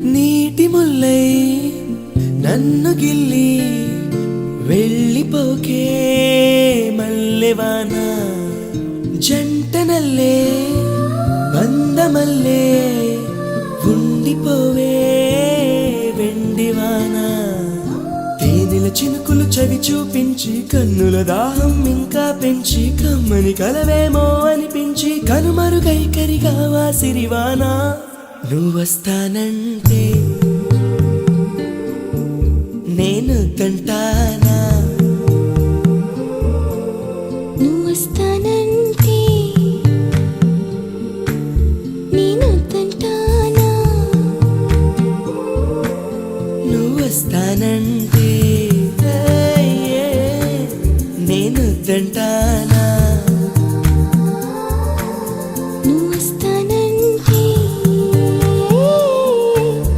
నీటి ముల్లై నన్ను గిల్లి వెళ్ళిపోకే మల్లెవాన జంటనల్లే బందమల్లే ఉండిపోవే వెండివాన తేనెల చినుకులు చవి చూపించి కన్నుల దాహం ఇంకా పెంచి కమ్మని కలవేమో అనిపించి కనుమరుగైకరిగా వాసిరివాన నువ్వొస్తానంటే నేను తంటానా నువ్వొస్తానంటే నేను తంటానా నువ్వొస్తానంటే నేను తంటానా